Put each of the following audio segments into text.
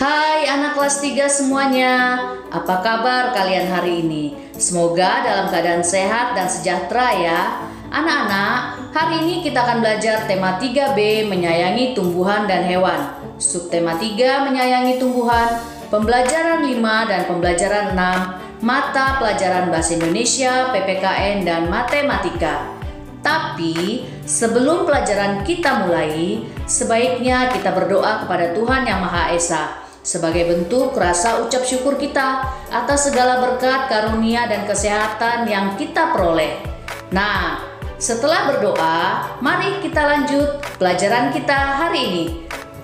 Hai anak kelas 3 semuanya, apa kabar kalian hari ini? Semoga dalam keadaan sehat dan sejahtera ya. Anak-anak, hari ini kita akan belajar tema 3B menyayangi tumbuhan dan hewan. Subtema 3 menyayangi tumbuhan, pembelajaran 5 dan pembelajaran 6, mata pelajaran Bahasa Indonesia, PPKN dan Matematika. Tapi sebelum pelajaran kita mulai, sebaiknya kita berdoa kepada Tuhan Yang Maha Esa sebagai bentuk rasa ucap syukur kita atas segala berkat, karunia, dan kesehatan yang kita peroleh. Nah, setelah berdoa, mari kita lanjut pelajaran kita hari ini.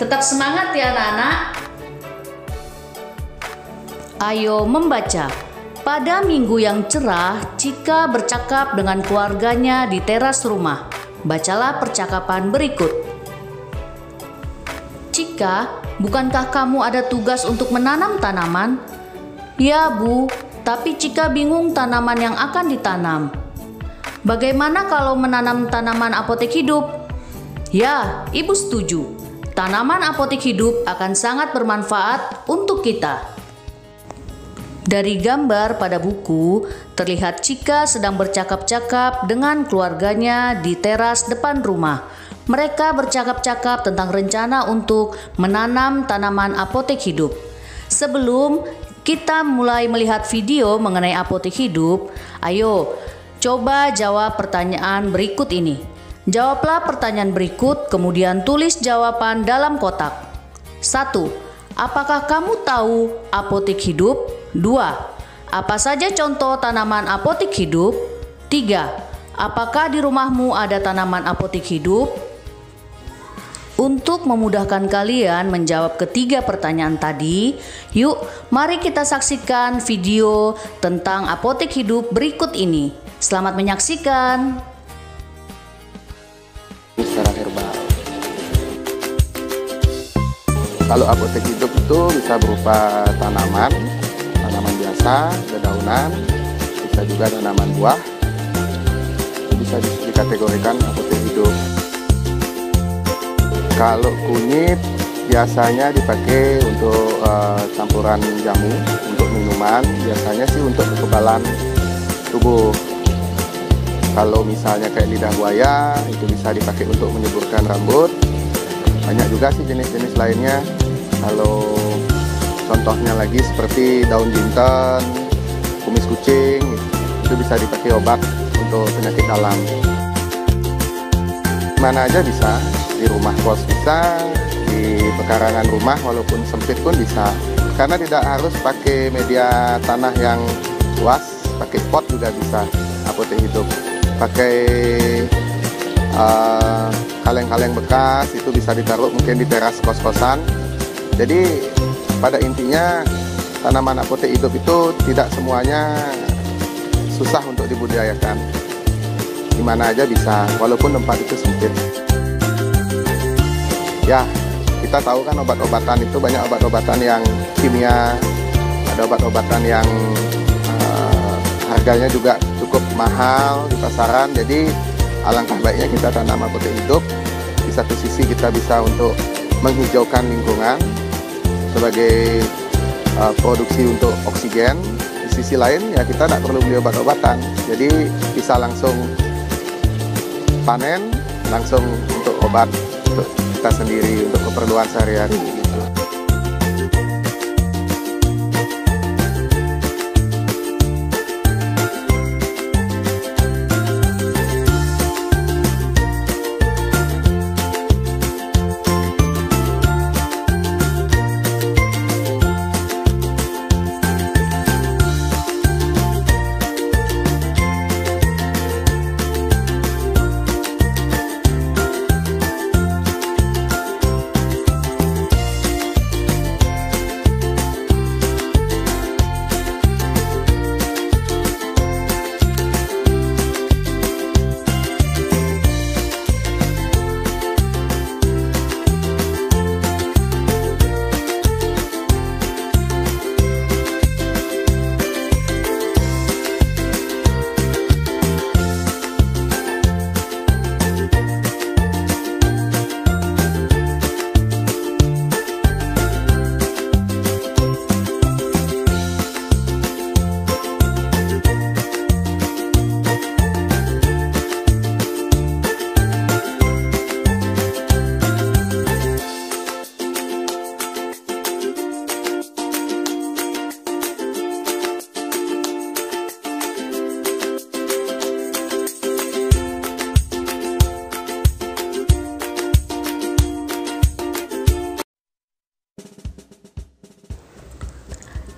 Tetap semangat ya anak-anak. Ayo membaca. Pada minggu yang cerah, Cika bercakap dengan keluarganya di teras rumah. Bacalah percakapan berikut. Cika, bukankah kamu ada tugas untuk menanam tanaman? Ya, Bu, tapi Cika bingung tanaman yang akan ditanam. Bagaimana kalau menanam tanaman apotek hidup? Ya, Ibu setuju. Tanaman apotek hidup akan sangat bermanfaat untuk kita. Dari gambar pada buku, terlihat Cika sedang bercakap-cakap dengan keluarganya di teras depan rumah. Mereka bercakap-cakap tentang rencana untuk menanam tanaman apotek hidup. Sebelum kita mulai melihat video mengenai apotek hidup, ayo coba jawab pertanyaan berikut ini. Jawablah pertanyaan berikut, kemudian tulis jawaban dalam kotak. 1. Apakah kamu tahu apotek hidup? 2. Apa saja contoh tanaman apotek hidup? 3. Apakah di rumahmu ada tanaman apotek hidup? Untuk memudahkan kalian menjawab ketiga pertanyaan tadi, yuk mari kita saksikan video tentang apotek hidup berikut ini. Selamat menyaksikan. Secara herbal. Kalau apotek hidup itu bisa berupa tanaman biasa, dedaunan, bisa juga tanaman buah, bisa dikategorikan apotek hidup. Kalau kunyit biasanya dipakai untuk campuran jamu, untuk minuman, biasanya sih untuk kekebalan tubuh. Kalau misalnya kayak lidah buaya, itu bisa dipakai untuk menyuburkan rambut. Banyak juga sih jenis-jenis lainnya. Kalau contohnya lagi seperti daun jinten, kumis kucing, itu bisa dipakai obat untuk penyakit dalam. Mana aja bisa, di rumah kos bisa, di pekarangan rumah walaupun sempit pun bisa. Karena tidak harus pakai media tanah yang luas, pakai pot juga bisa apotek hidup. Pakai kaleng-kaleng bekas, itu bisa ditaruh mungkin di teras kos-kosan. Jadi pada intinya tanaman apotek hidup itu tidak semuanya susah untuk dibudidayakan. Di mana aja bisa, walaupun tempat itu sempit. Ya, kita tahu kan obat-obatan itu banyak obat-obatan yang kimia, ada obat-obatan yang harganya juga cukup mahal di pasaran. Jadi alangkah baiknya kita tanam apotek hidup. Di satu sisi kita bisa untuk menghijaukan lingkungan sebagai produksi untuk oksigen. Di sisi lain ya kita tidak perlu beli obat-obatan, jadi bisa langsung panen, langsung untuk obat untuk kita sendiri, untuk keperluan sehari-hari gitu.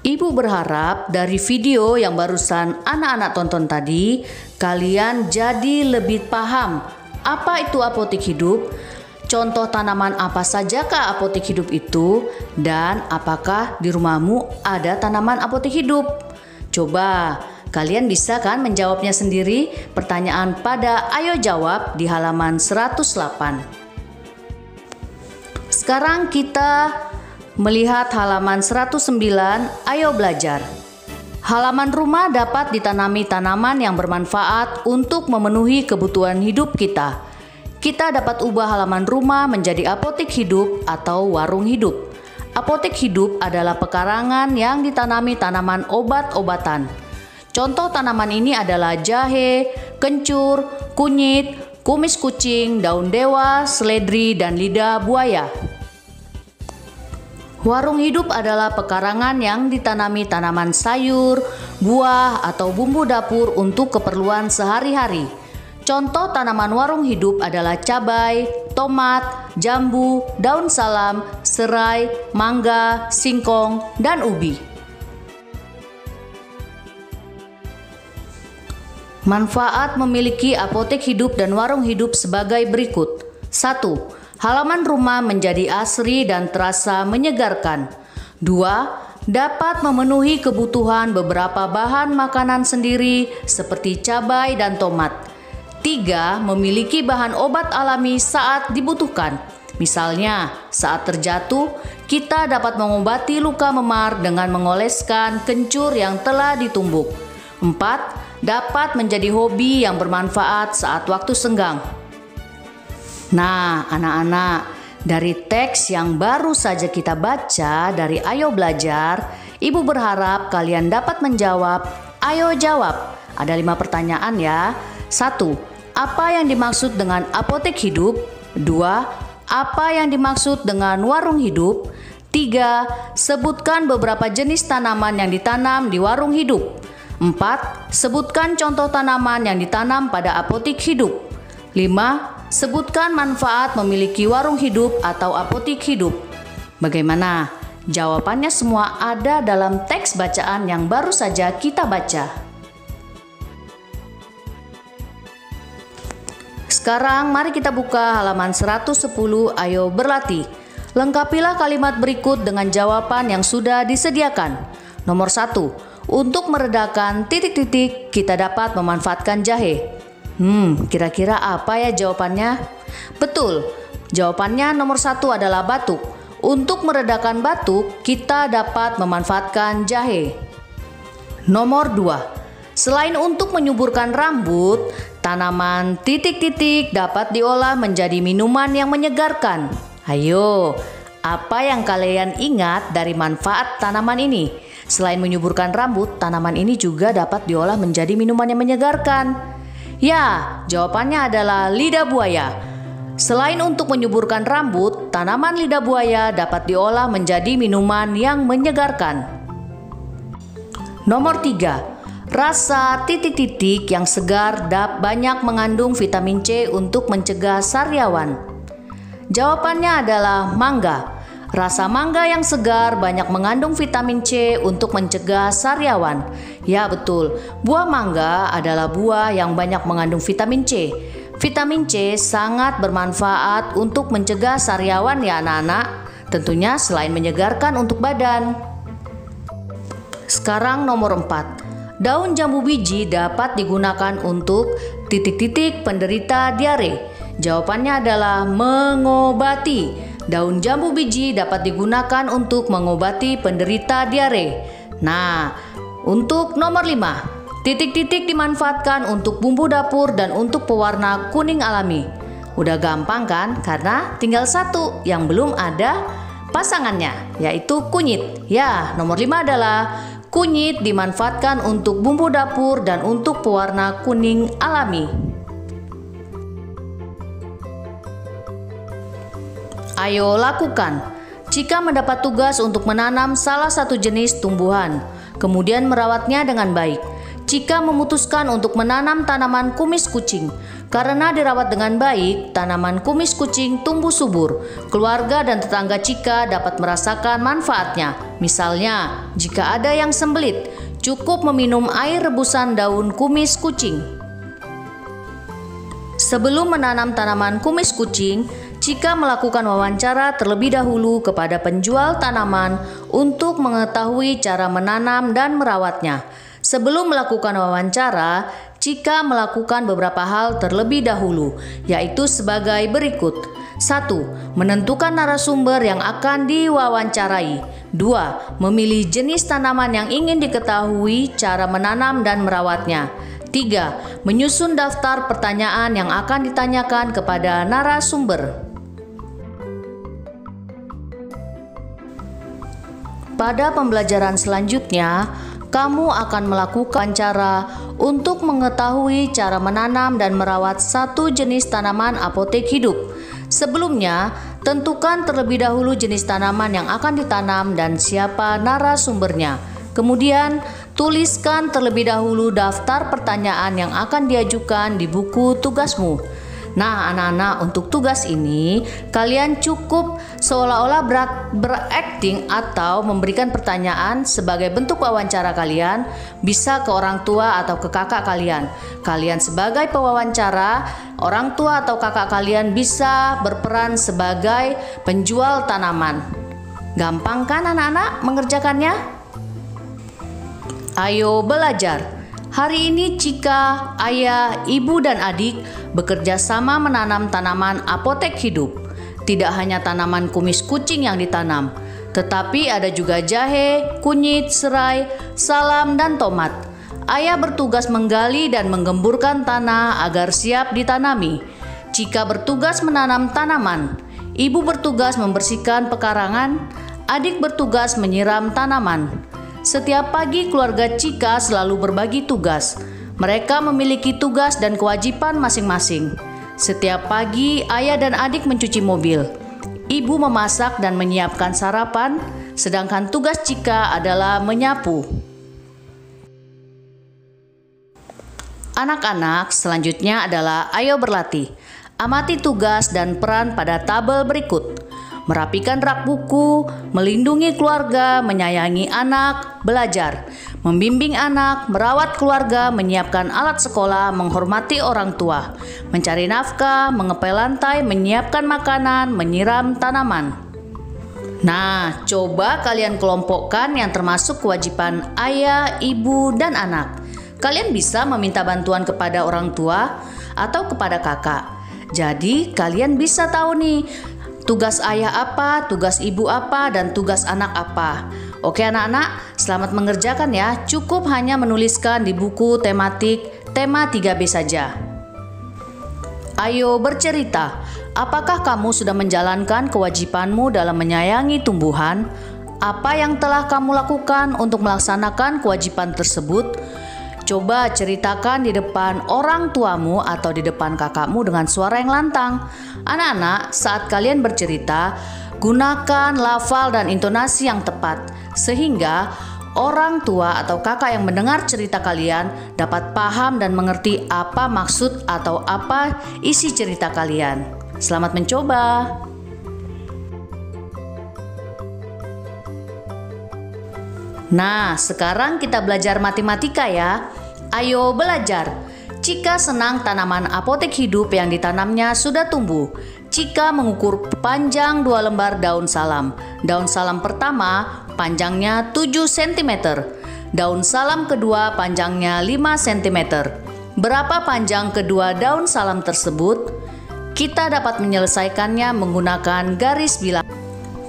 Ibu berharap dari video yang barusan anak-anak tonton tadi, kalian jadi lebih paham apa itu apotek hidup, contoh tanaman apa sajakah apotek hidup itu, dan apakah di rumahmu ada tanaman apotek hidup. Coba, kalian bisa kan menjawabnya sendiri pertanyaan pada Ayo Jawab di halaman 108. Sekarang kita melihat halaman 109, Ayo Belajar. Halaman rumah dapat ditanami tanaman yang bermanfaat untuk memenuhi kebutuhan hidup kita. Kita dapat ubah halaman rumah menjadi apotek hidup atau warung hidup. Apotek hidup adalah pekarangan yang ditanami tanaman obat-obatan. Contoh tanaman ini adalah jahe, kencur, kunyit, kumis kucing, daun dewa, seledri, dan lidah buaya. Warung hidup adalah pekarangan yang ditanami tanaman sayur, buah, atau bumbu dapur untuk keperluan sehari-hari. Contoh tanaman warung hidup adalah cabai, tomat, jambu, daun salam, serai, mangga, singkong, dan ubi. Manfaat memiliki apotek hidup dan warung hidup sebagai berikut. 1. Halaman rumah menjadi asri dan terasa menyegarkan. 2. Dapat memenuhi kebutuhan beberapa bahan makanan sendiri seperti cabai dan tomat. 3. Memiliki bahan obat alami saat dibutuhkan. Misalnya, saat terjatuh, kita dapat mengobati luka memar dengan mengoleskan kencur yang telah ditumbuk. 4. Dapat menjadi hobi yang bermanfaat saat waktu senggang. Nah, anak-anak, dari teks yang baru saja kita baca dari Ayo Belajar, Ibu berharap kalian dapat menjawab. Ayo jawab. Ada 5 pertanyaan ya. 1. Apa yang dimaksud dengan apotek hidup? 2. Apa yang dimaksud dengan warung hidup? 3. Sebutkan beberapa jenis tanaman yang ditanam di warung hidup. 4. Sebutkan contoh tanaman yang ditanam pada apotek hidup. 5. Sebutkan manfaat memiliki warung hidup atau apotek hidup. Bagaimana? Jawabannya semua ada dalam teks bacaan yang baru saja kita baca. Sekarang mari kita buka halaman 110, ayo berlatih. Lengkapilah kalimat berikut dengan jawaban yang sudah disediakan. Nomor 1. Untuk meredakan titik-titik, kita dapat memanfaatkan jahe. Kira-kira apa ya jawabannya? Betul, jawabannya nomor 1 adalah batuk. Untuk meredakan batuk, kita dapat memanfaatkan jahe. Nomor 2, selain untuk menyuburkan rambut, tanaman titik-titik dapat diolah menjadi minuman yang menyegarkan. Ayo, apa yang kalian ingat dari manfaat tanaman ini? Selain menyuburkan rambut, tanaman ini juga dapat diolah menjadi minuman yang menyegarkan. Ya, jawabannya adalah lidah buaya. Selain untuk menyuburkan rambut, tanaman lidah buaya dapat diolah menjadi minuman yang menyegarkan. Nomor 3, rasa titik-titik yang segar banyak mengandung vitamin C untuk mencegah sariawan. Jawabannya adalah mangga. Rasa mangga yang segar banyak mengandung vitamin C untuk mencegah sariawan. Ya betul, buah mangga adalah buah yang banyak mengandung vitamin C. Vitamin C sangat bermanfaat untuk mencegah sariawan ya anak-anak. Tentunya selain menyegarkan untuk badan. Sekarang nomor 4. Daun jambu biji dapat digunakan untuk titik-titik penderita diare. Jawabannya adalah mengobati. Daun jambu biji dapat digunakan untuk mengobati penderita diare. Nah, untuk nomor 5, titik-titik dimanfaatkan untuk bumbu dapur dan untuk pewarna kuning alami. Udah gampang kan? Karena tinggal 1 yang belum ada pasangannya, yaitu kunyit. Ya, nomor 5 adalah kunyit dimanfaatkan untuk bumbu dapur dan untuk pewarna kuning alami. Ayo lakukan. Jika mendapat tugas untuk menanam salah satu jenis tumbuhan, kemudian merawatnya dengan baik. Jika memutuskan untuk menanam tanaman kumis kucing, Karena dirawat dengan baik, tanaman kumis kucing tumbuh subur. Keluarga dan tetangga Cika dapat merasakan manfaatnya. Misalnya, jika ada yang sembelit, cukup meminum air rebusan daun kumis kucing. Sebelum menanam tanaman kumis kucing, Cika melakukan wawancara terlebih dahulu kepada penjual tanaman untuk mengetahui cara menanam dan merawatnya. Sebelum melakukan wawancara, Cika melakukan beberapa hal terlebih dahulu, yaitu sebagai berikut. 1. Menentukan narasumber yang akan diwawancarai. 2. Memilih jenis tanaman yang ingin diketahui cara menanam dan merawatnya. 3. Menyusun daftar pertanyaan yang akan ditanyakan kepada narasumber. Pada pembelajaran selanjutnya, kamu akan melakukan cara untuk mengetahui cara menanam dan merawat satu jenis tanaman apotek hidup. Sebelumnya, tentukan terlebih dahulu jenis tanaman yang akan ditanam dan siapa narasumbernya. Kemudian, tuliskan terlebih dahulu daftar pertanyaan yang akan diajukan di buku tugasmu. Nah, anak-anak, untuk tugas ini kalian cukup seolah-olah berakting atau memberikan pertanyaan sebagai bentuk wawancara kalian, bisa ke orang tua atau ke kakak kalian. Kalian sebagai pewawancara, orang tua atau kakak kalian bisa berperan sebagai penjual tanaman. Gampang kan anak-anak mengerjakannya? Ayo belajar. Hari ini Cika, ayah, ibu, dan adik bekerja sama menanam tanaman apotek hidup. Tidak hanya tanaman kumis kucing yang ditanam, tetapi ada juga jahe, kunyit, serai, salam, dan tomat. Ayah bertugas menggali dan menggemburkan tanah agar siap ditanami. Cika bertugas menanam tanaman. Ibu bertugas membersihkan pekarangan. Adik bertugas menyiram tanaman. Setiap pagi keluarga Cika selalu berbagi tugas. Mereka memiliki tugas dan kewajiban masing-masing. Setiap pagi ayah dan adik mencuci mobil. Ibu memasak dan menyiapkan sarapan, sedangkan tugas Cika adalah menyapu. Anak-anak, selanjutnya adalah ayo berlatih. Amati tugas dan peran pada tabel berikut. Merapikan rak buku, melindungi keluarga, menyayangi anak, belajar, membimbing anak, merawat keluarga, menyiapkan alat sekolah, menghormati orang tua, mencari nafkah, mengepel lantai, menyiapkan makanan, menyiram tanaman. Nah, coba kalian kelompokkan yang termasuk kewajiban ayah, ibu, dan anak. Kalian bisa meminta bantuan kepada orang tua atau kepada kakak. Jadi, kalian bisa tahu nih, tugas ayah apa, tugas ibu apa, dan tugas anak apa. Oke anak-anak, selamat mengerjakan ya. Cukup hanya menuliskan di buku tematik tema 3B saja. Ayo bercerita. Apakah kamu sudah menjalankan kewajibanmu dalam menyayangi tumbuhan? Apa yang telah kamu lakukan untuk melaksanakan kewajiban tersebut? Coba ceritakan di depan orang tuamu atau di depan kakakmu dengan suara yang lantang. Anak-anak, saat kalian bercerita, gunakan lafal dan intonasi yang tepat, sehingga orang tua atau kakak yang mendengar cerita kalian dapat paham dan mengerti apa maksud atau apa isi cerita kalian. Selamat mencoba. Nah, sekarang kita belajar matematika ya. Ayo belajar. Cika senang tanaman apotek hidup yang ditanamnya sudah tumbuh. Cika mengukur panjang 2 lembar daun salam. Daun salam pertama panjangnya 7 cm. Daun salam kedua panjangnya 5 cm. Berapa panjang kedua daun salam tersebut? Kita dapat menyelesaikannya menggunakan garis bilangan.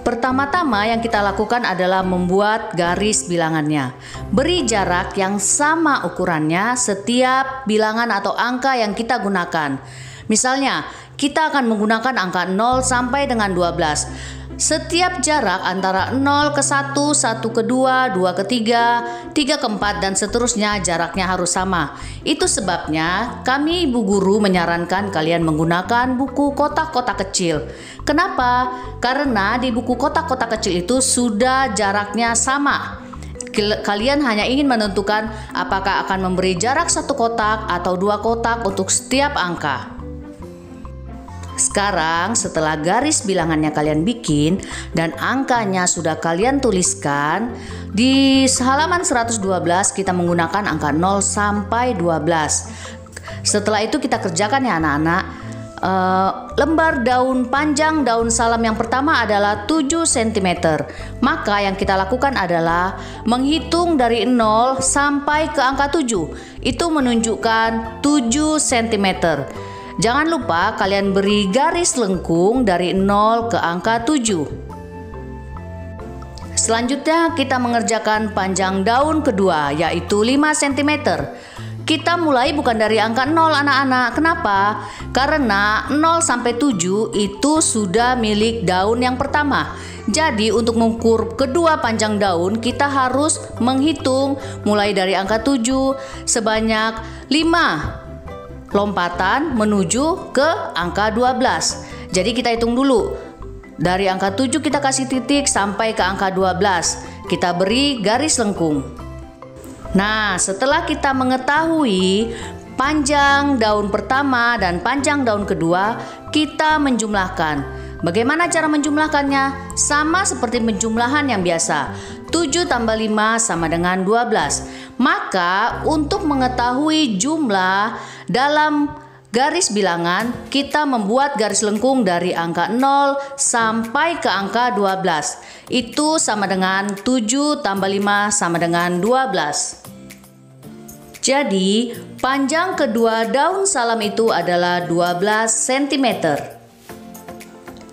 Pertama-tama yang kita lakukan adalah membuat garis bilangannya. Beri jarak yang sama ukurannya setiap bilangan atau angka yang kita gunakan. Misalnya, kita akan menggunakan angka 0 sampai dengan 12. Setiap jarak antara 0 ke 1, 1 ke 2, 2 ke 3, 3 ke 4, dan seterusnya jaraknya harus sama. Itu sebabnya kami ibu guru menyarankan kalian menggunakan buku kotak-kotak kecil. Kenapa? Karena di buku kotak-kotak kecil itu sudah jaraknya sama. Kalian hanya ingin menentukan apakah akan memberi jarak 1 kotak atau 2 kotak untuk setiap angka. Sekarang setelah garis bilangannya kalian bikin dan angkanya sudah kalian tuliskan, di halaman 112 kita menggunakan angka 0 sampai 12. Setelah itu kita kerjakan ya anak-anak. Lembar daun panjang daun salam yang pertama adalah 7 cm. Maka yang kita lakukan adalah menghitung dari 0 sampai ke angka 7. Itu menunjukkan 7 cm. Jangan lupa kalian beri garis lengkung dari 0 ke angka 7. Selanjutnya kita mengerjakan panjang daun kedua, yaitu 5 cm. Kita mulai bukan dari angka 0 anak-anak. Kenapa? Karena 0 sampai 7 itu sudah milik daun yang pertama. Jadi untuk mengukur kedua panjang daun kita harus menghitung mulai dari angka 7 sebanyak 5 lompatan menuju ke angka 12. Jadi kita hitung dulu. Dari angka 7 kita kasih titik sampai ke angka 12. Kita beri garis lengkung. Nah, setelah kita mengetahui panjang daun pertama dan panjang daun kedua, kita menjumlahkan. Bagaimana cara menjumlahkannya? Sama seperti penjumlahan yang biasa. 7 tambah 5 sama dengan 12. Maka untuk mengetahui jumlah dalam garis bilangan, kita membuat garis lengkung dari angka 0 sampai ke angka 12. Itu sama dengan 7 tambah 5 sama dengan 12. Jadi panjang kedua daun salam itu adalah 12 cm.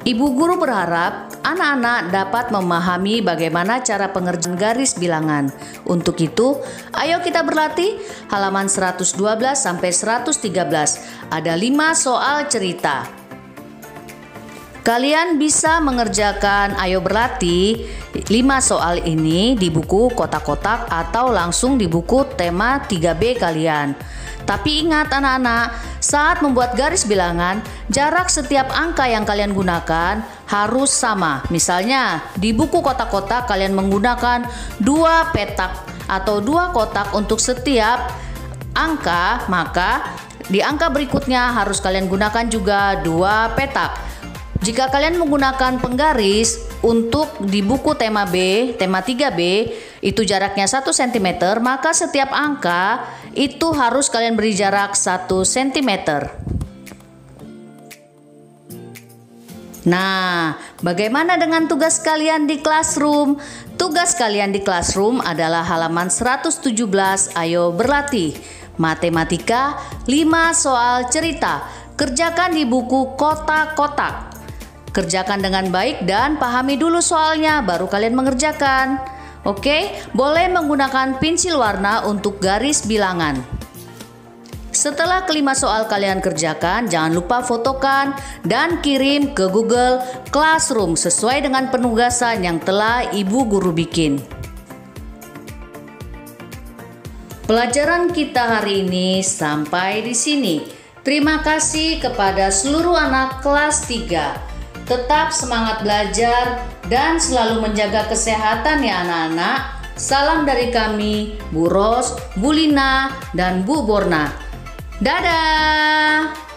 Ibu guru berharap anak-anak dapat memahami bagaimana cara pengerjaan garis bilangan. Untuk itu, ayo kita berlatih halaman 112 sampai 113. Ada 5 soal cerita. Kalian bisa mengerjakan ayo berlatih 5 soal ini di buku kotak-kotak atau langsung di buku tema 3B kalian. Tapi ingat anak-anak, saat membuat garis bilangan, jarak setiap angka yang kalian gunakan harus sama. Misalnya, di buku kotak-kotak kalian menggunakan 2 petak atau 2 kotak untuk setiap angka, maka di angka berikutnya harus kalian gunakan juga 2 petak. Jika kalian menggunakan penggaris untuk di buku tema B, tema 3B, itu jaraknya 1 cm, maka setiap angka itu harus kalian beri jarak 1 cm. Nah, bagaimana dengan tugas kalian di classroom? Tugas kalian di classroom adalah halaman 117, ayo berlatih. Matematika 5 soal cerita. Kerjakan di buku kotak-kotak. Kerjakan dengan baik dan pahami dulu soalnya, baru kalian mengerjakan. Oke, boleh menggunakan pensil warna untuk garis bilangan. Setelah kelima soal kalian kerjakan, jangan lupa fotokan dan kirim ke Google Classroom sesuai dengan penugasan yang telah ibu guru bikin. Pelajaran kita hari ini sampai di sini. Terima kasih kepada seluruh anak kelas 3. Tetap semangat belajar dan selalu menjaga kesehatan ya anak-anak. Salam dari kami, Bu Ros, Bu Lina, dan Bu Borna. Dadah!